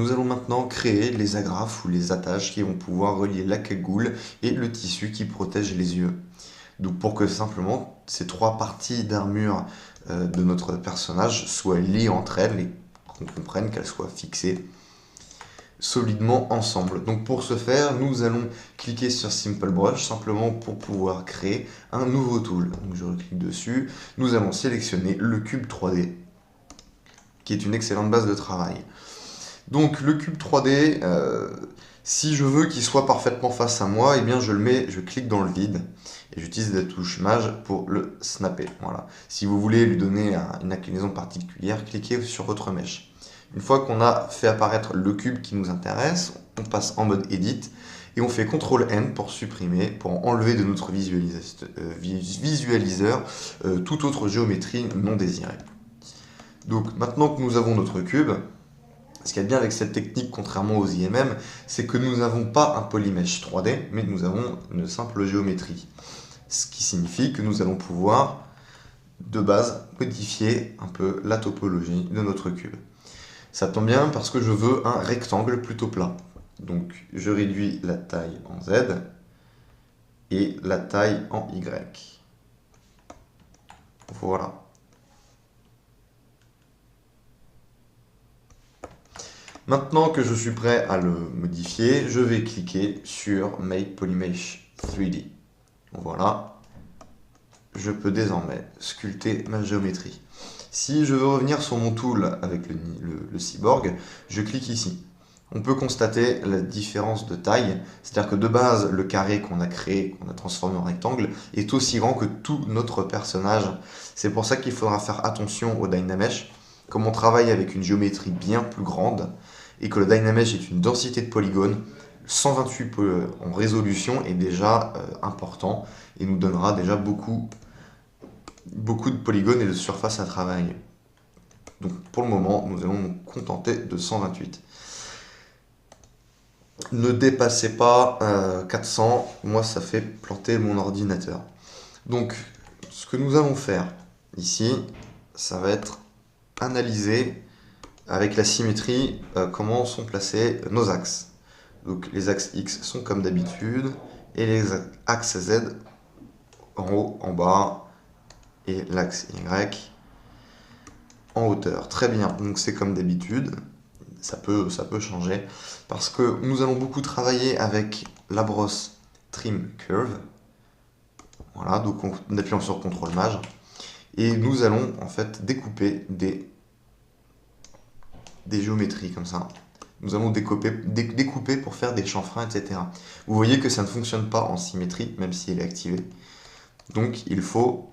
nous allons maintenant créer les agrafes ou les attaches qui vont pouvoir relier la cagoule et le tissu qui protège les yeux. Donc pour que simplement ces trois parties d'armure de notre personnage soient liées entre elles et qu'on comprenne qu'elles soient fixées solidement ensemble. Donc pour ce faire, nous allons cliquer sur Simple Brush simplement pour pouvoir créer un nouveau tool. Donc je clique dessus, nous allons sélectionner le cube 3D qui est une excellente base de travail. Donc le cube 3D, si je veux qu'il soit parfaitement face à moi, eh bien je clique dans le vide et j'utilise la touche Maj pour le snapper. Voilà. Si vous voulez lui donner une inclinaison particulière, cliquez sur votre mèche. Une fois qu'on a fait apparaître le cube qui nous intéresse, on passe en mode Edit et on fait CTRL-N pour supprimer, pour enlever de notre visualiseur toute autre géométrie non désirée. Donc maintenant que nous avons notre cube, ce qu'il y a de bien avec cette technique, contrairement aux IMM, c'est que nous n'avons pas un polymesh 3D, mais nous avons une simple géométrie. Ce qui signifie que nous allons pouvoir, de base, modifier un peu la topologie de notre cube. Ça tombe bien parce que je veux un rectangle plutôt plat. Donc je réduis la taille en Z et la taille en Y. Voilà. Maintenant que je suis prêt à le modifier, je vais cliquer sur Make Polymesh 3D. Voilà. Je peux désormais sculpter ma géométrie. Si je veux revenir sur mon tool avec le cyborg, je clique ici. On peut constater la différence de taille, c'est-à-dire que de base, le carré qu'on a créé, qu'on a transformé en rectangle, est aussi grand que tout notre personnage. C'est pour ça qu'il faudra faire attention au Dynamesh. Comme on travaille avec une géométrie bien plus grande, et que le Dynamesh est une densité de polygones, 128 en résolution est déjà important, et nous donnera déjà beaucoup de polygones et de surface à travailler. Donc pour le moment, nous allons nous contenter de 128. Ne dépassez pas 400, moi ça fait planter mon ordinateur. Donc ce que nous allons faire ici, ça va être analyser avec la symétrie comment sont placés nos axes. Donc les axes X sont comme d'habitude et les axes Z en haut, en bas, et l'axe Y en hauteur. Très bien, donc c'est comme d'habitude, ça peut changer, parce que nous allons beaucoup travailler avec la brosse Trim Curve. Voilà, donc en appuyant sur CTRL Maj, et nous allons en fait découper des géométries comme ça. Nous allons découper pour faire des chanfreins, etc. Vous voyez que ça ne fonctionne pas en symétrie, même si elle est activée. Donc il faut...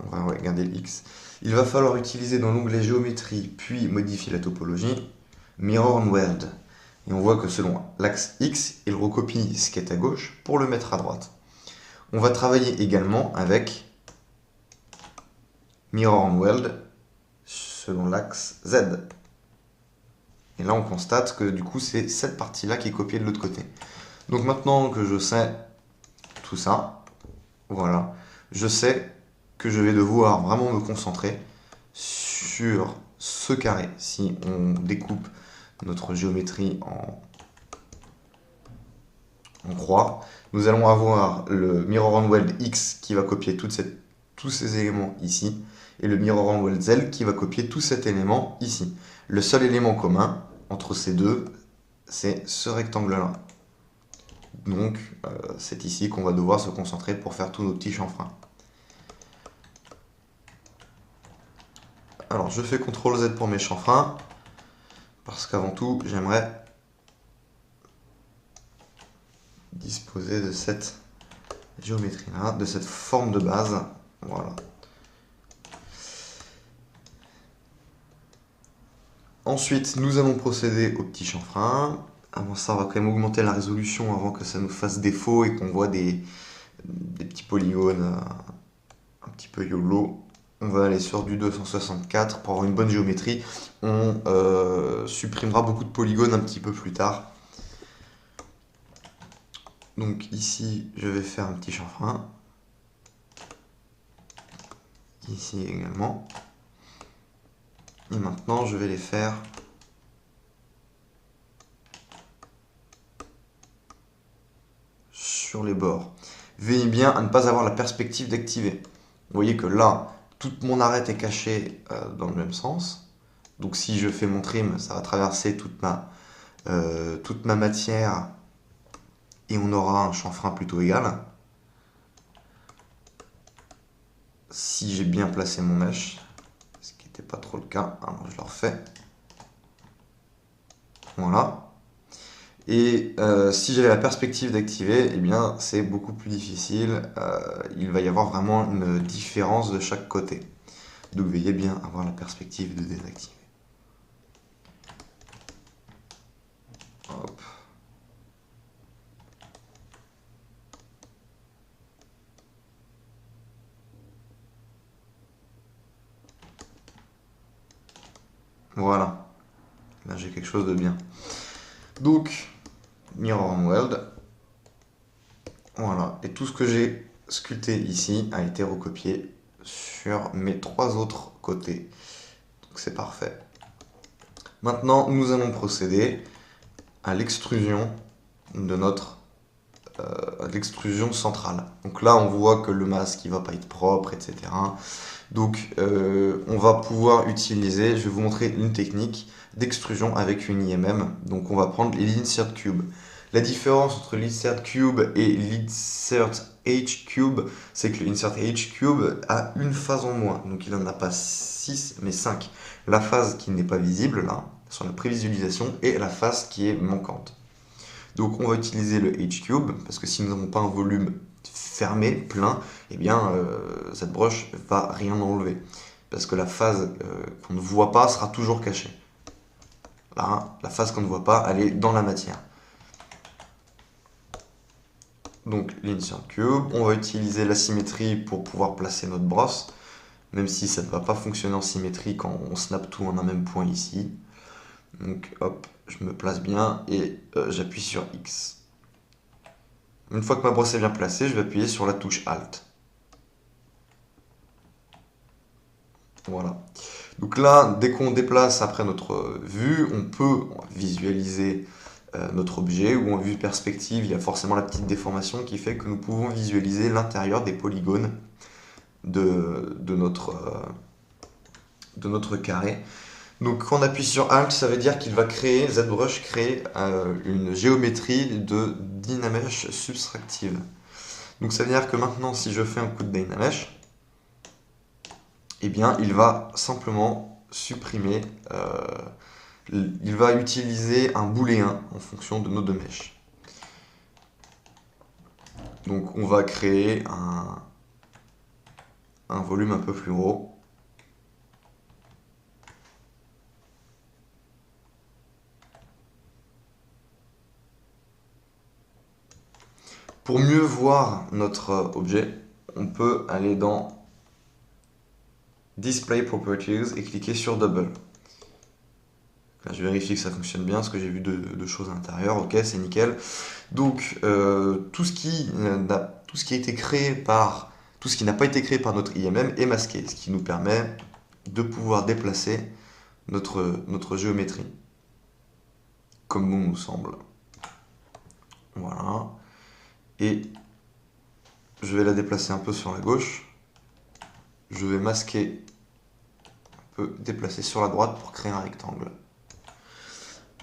On va regarder le X. Il va falloir utiliser dans l'onglet géométrie, puis modifier la topologie, Mirror and Weld. Et on voit que selon l'axe X, il recopie ce qui est à gauche pour le mettre à droite. On va travailler également avec Mirror and Weld selon l'axe Z. Et là, on constate que du coup, c'est cette partie-là qui est copiée de l'autre côté. Donc maintenant que je sais tout ça, voilà, je sais que je vais devoir vraiment me concentrer sur ce carré. Si on découpe notre géométrie en croix, nous allons avoir le Mirror and Weld X qui va copier tous ces éléments ici, et le Mirror and Weld Z qui va copier tout cet élément ici. Le seul élément commun entre ces deux, c'est ce rectangle-là. Donc, c'est ici qu'on va devoir se concentrer pour faire tous nos petits chanfreins. Alors, je fais CTRL Z pour mes chanfreins, parce qu'avant tout, j'aimerais disposer de cette géométrie-là, de cette forme de base. Voilà. Ensuite, nous allons procéder au petit chanfrein. Avant ça, on va quand même augmenter la résolution avant que ça nous fasse défaut et qu'on voit des petits polygones un petit peu YOLO. On va aller sur du 264 pour avoir une bonne géométrie. On supprimera beaucoup de polygones un petit peu plus tard. Donc ici, je vais faire un petit chanfrein. Ici également. Et maintenant, je vais les faire sur les bords. Veillez bien à ne pas avoir la perspective d'activer. Vous voyez que là, toute mon arête est cachée dans le même sens. Donc si je fais mon trim, ça va traverser toute ma matière et on aura un chanfrein plutôt égal. Si j'ai bien placé mon mesh, ce qui n'était pas trop le cas, alors je le refais. Voilà. Et si j'avais la perspective d'activer, eh bien c'est beaucoup plus difficile. Il va y avoir vraiment une différence de chaque côté. Donc veillez bien à avoir la perspective de désactiver. Hop. Voilà. Là j'ai quelque chose de bien. Donc, Mirror and Weld. Voilà. Et tout ce que j'ai sculpté ici a été recopié sur mes 3 autres côtés. Donc c'est parfait. Maintenant, nous allons procéder à l'extrusion de l'extrusion centrale. Donc là, on voit que le masque il va pas être propre, etc. Donc, on va pouvoir utiliser, je vais vous montrer une technique d'extrusion avec une IMM. Donc, on va prendre l'Insert Cube. La différence entre l'Insert Cube et l'Insert H Cube, c'est que l'Insert H Cube a une phase en moins. Donc, il n'en a pas 6, mais 5. La phase qui n'est pas visible, là, sur la prévisualisation, et la phase qui est manquante. Donc, on va utiliser le H Cube, parce que si nous n'avons pas un volume fermé, plein, eh bien, cette broche va rien enlever. Parce que la phase qu'on ne voit pas sera toujours cachée. Là, la phase qu'on ne voit pas, elle est dans la matière. Donc, l'Insert Cube, on va utiliser la symétrie pour pouvoir placer notre brosse, même si ça ne va pas fonctionner en symétrie quand on snap tout en un même point ici. Donc, hop, je me place bien et j'appuie sur X. Une fois que ma brosse est bien placée, je vais appuyer sur la touche Alt. Voilà. Donc là, dès qu'on déplace après notre vue, on peut visualiser notre objet, ou en vue de perspective, il y a forcément la petite déformation qui fait que nous pouvons visualiser l'intérieur des polygones de notre carré. Donc quand on appuie sur Alt, ça veut dire qu'il va créer, ZBrush crée une géométrie de Dynamesh subtractive. Donc ça veut dire que maintenant, si je fais un coup de Dynamesh, eh bien, il va simplement supprimer, il va utiliser un booléen en fonction de nos deux mèches. Donc on va créer un volume un peu plus gros. Pour mieux voir notre objet, on peut aller dans Display Properties et cliquer sur Double. Là, je vérifie que ça fonctionne bien, parce que j'ai vu deux choses à l'intérieur. Ok, c'est nickel. Donc, tout ce qui a été créé tout ce qui n'a pas été créé par notre IMM est masqué, ce qui nous permet de pouvoir déplacer notre géométrie comme bon nous semble. Voilà. Et je vais la déplacer un peu sur la gauche. Je vais masquer, un peu déplacer sur la droite pour créer un rectangle.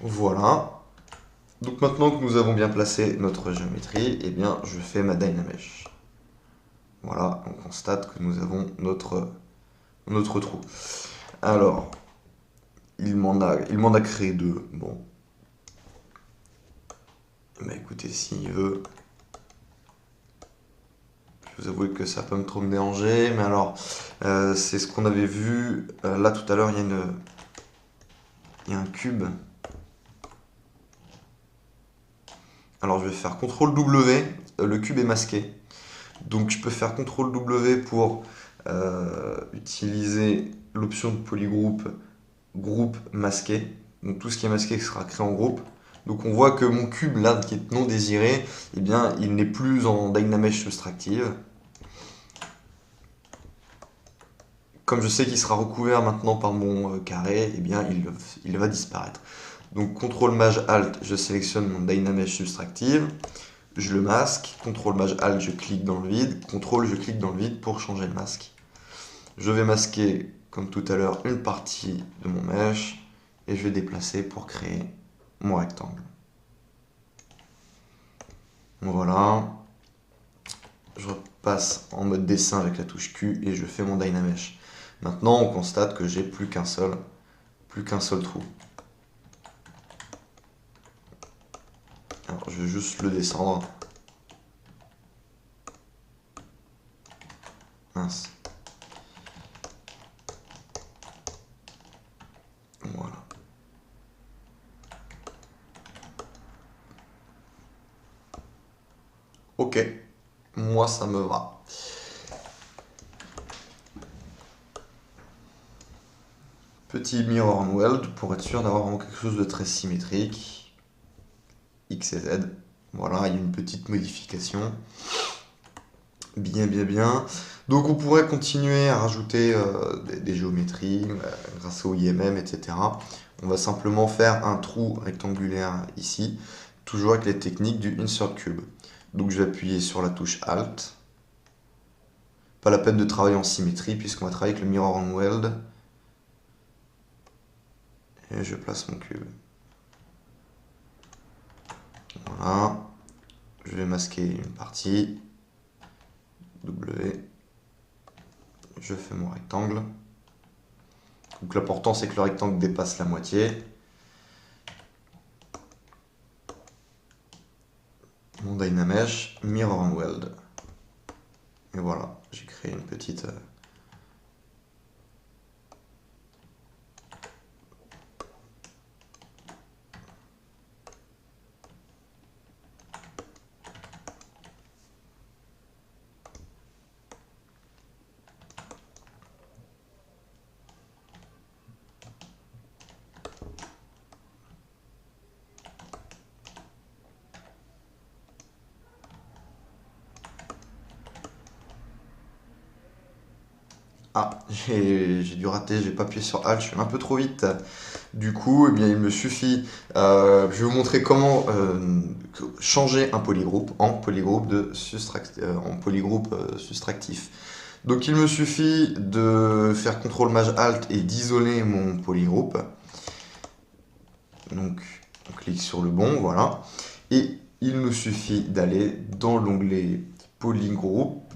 Voilà. Donc maintenant que nous avons bien placé notre géométrie, eh bien je fais ma Dynamesh. Voilà, on constate que nous avons notre trou. Alors, il m'en a créé 2. Bon. Mais écoutez, s'il veut, je vous avoue que ça peut trop me déranger. Mais alors, c'est ce qu'on avait vu. Là, tout à l'heure, il y a un cube. Alors, je vais faire CTRL-W. Le cube est masqué. Donc, je peux faire CTRL-W pour utiliser l'option de polygroupe, groupe masqué. Donc, tout ce qui est masqué sera créé en groupe. Donc on voit que mon cube là qui est non désiré, eh bien il n'est plus en Dynamesh subtractive. Comme je sais qu'il sera recouvert maintenant par mon carré, eh bien il va disparaître. Donc CTRL Maj Alt, je sélectionne mon Dynamesh subtractive, je le masque, CTRL Maj Alt, je clique dans le vide, CTRL, je clique dans le vide pour changer le masque. Je vais masquer, comme tout à l'heure, une partie de mon mesh, et je vais déplacer pour créer mon rectangle. Voilà. Je repasse en mode dessin avec la touche Q et je fais mon Dynamesh. Maintenant, on constate que j'ai plus qu'un seul trou. Alors, je vais juste le descendre. Mince. Voilà. Ok. Moi, ça me va. Petit mirror and weld pour être sûr d'avoir vraiment quelque chose de très symétrique. X et Z. Voilà, il y a une petite modification. Bien. Donc on pourrait continuer à rajouter des géométries grâce au IMM, etc. On va simplement faire un trou rectangulaire ici, toujours avec les techniques du Insert Cube. Donc je vais appuyer sur la touche Alt. Pas la peine de travailler en symétrie puisqu'on va travailler avec le Mirror and Weld. Et je place mon cube. Voilà. Je vais masquer une partie. W. Je fais mon rectangle. Donc l'important c'est que le rectangle dépasse la moitié. Mon Dynamesh, Mirror and Weld. Et voilà, j'ai créé une petite... Ah, j'ai dû rater, j'ai pas appuyé sur Alt, je suis un peu trop vite. Du coup, eh bien, il me suffit, je vais vous montrer comment changer un polygroupe en polygroupe soustractif. Donc il me suffit de faire CTRL Maj Alt et d'isoler mon polygroupe. Donc on clique sur le bon, voilà. Et il nous suffit d'aller dans l'onglet polygroupe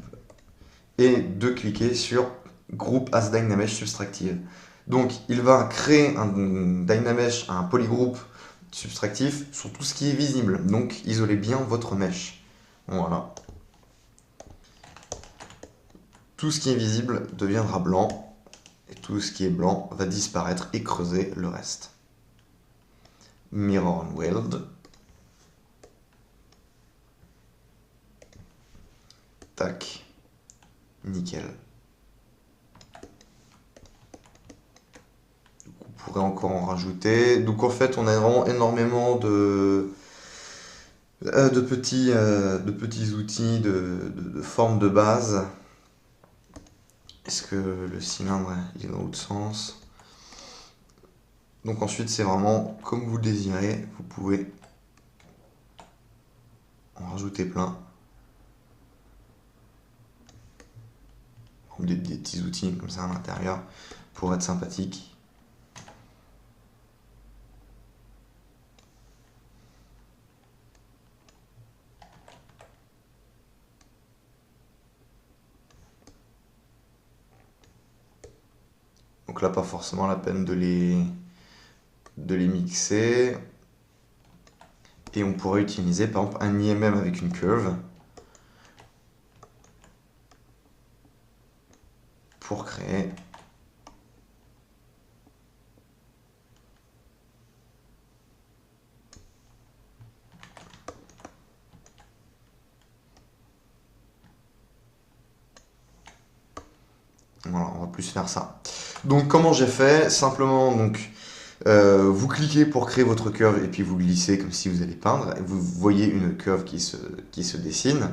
et de cliquer sur Group as Dynamesh Subtractive. Donc il va créer un Dynamesh, un polygroupe subtractif sur tout ce qui est visible. Donc isolez bien votre mesh. Voilà. Tout ce qui est visible deviendra blanc et tout ce qui est blanc va disparaître et creuser le reste. Mirror and Weld. Tac. Nickel. On pourrait encore en rajouter. Donc en fait, on a vraiment énormément de petits outils, de formes de base. Est-ce que le cylindre il est dans l'autre sens? Donc ensuite, c'est vraiment comme vous le désirez. Vous pouvez en rajouter plein. Des petits outils comme ça à l'intérieur pour être sympathique. Donc là, pas forcément la peine de les mixer. Et on pourrait utiliser par exemple un IMM avec une curve pour créer voilà, on va plus faire ça. Donc comment j'ai fait? Simplement donc vous cliquez pour créer votre curve et puis vous glissez comme si vous allez peindre et vous voyez une curve qui se dessine.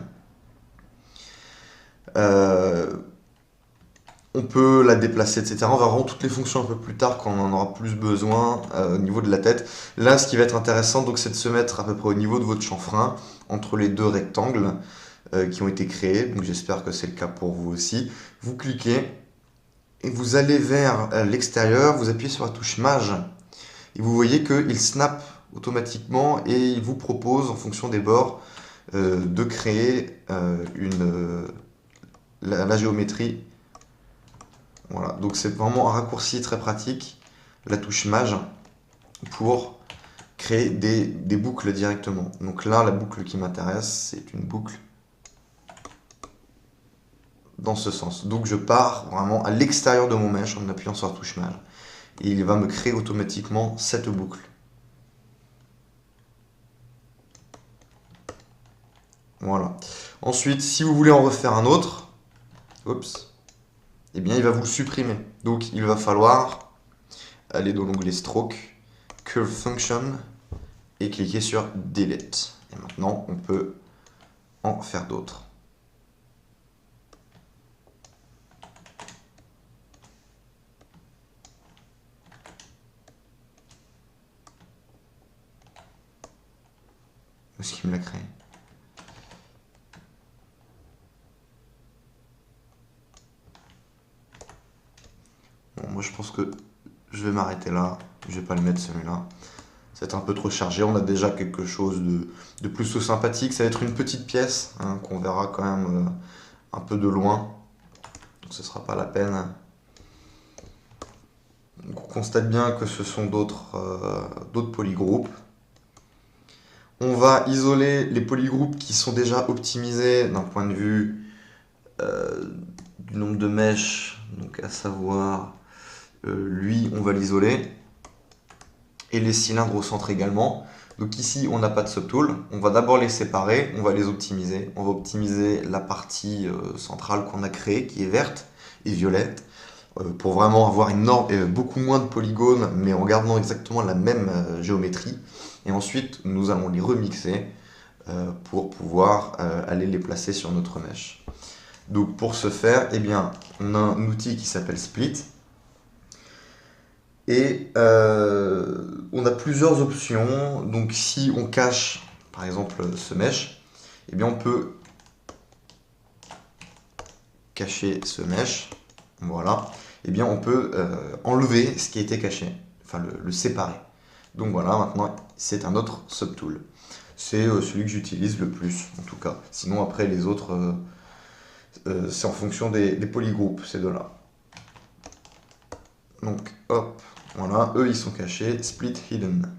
On peut la déplacer, etc. On va voir toutes les fonctions un peu plus tard quand on en aura plus besoin au niveau de la tête. Là, ce qui va être intéressant, donc, c'est de se mettre à peu près au niveau de votre chanfrein, entre les deux rectangles qui ont été créés. Donc j'espère que c'est le cas pour vous aussi. Vous cliquez et vous allez vers l'extérieur, vous appuyez sur la touche Maj. Et vous voyez qu'il snap automatiquement et il vous propose, en fonction des bords, de créer la géométrie. Voilà, donc c'est vraiment un raccourci très pratique, la touche Maj, pour créer des boucles directement. Donc là, la boucle qui m'intéresse, c'est une boucle dans ce sens. Donc je pars vraiment à l'extérieur de mon mesh en appuyant sur la touche Maj. Et il va me créer automatiquement cette boucle. Voilà. Ensuite, si vous voulez en refaire un autre, oups, eh bien il va vous le supprimer. Donc il va falloir aller dans l'onglet Stroke, Curve Function, et cliquer sur Delete. Et maintenant, on peut en faire d'autres. Où est-ce qu'il me l'a créé? Bon, moi je pense que je vais m'arrêter là. Je vais pas le mettre celui-là. C'est un peu trop chargé. On a déjà quelque chose de plus sympathique. Ça va être une petite pièce hein, qu'on verra quand même un peu de loin. Donc ce sera pas la peine. Donc, on constate bien que ce sont d'autres polygroupes. On va isoler les polygroupes qui sont déjà optimisés d'un point de vue du nombre de mèches, donc à savoir lui on va l'isoler et les cylindres au centre également. Donc ici on n'a pas de subtool, on va d'abord les séparer, on va les optimiser. On va optimiser la partie centrale qu'on a créée qui est verte et violette pour vraiment avoir beaucoup moins de polygones mais en gardant exactement la même géométrie. Et ensuite nous allons les remixer pour pouvoir aller les placer sur notre mesh. Donc pour ce faire, eh bien, on a un outil qui s'appelle Split. Et on a plusieurs options. Donc si on cache, par exemple, ce mesh, eh bien, on peut cacher ce mesh. Voilà. Eh bien, on peut enlever ce qui a été caché, enfin le séparer. Donc voilà, maintenant, c'est un autre subtool. C'est celui que j'utilise le plus, en tout cas. Sinon, après, les autres, c'est en fonction des polygroupes, ces deux-là. Donc, hop, voilà, eux, ils sont cachés, split hidden.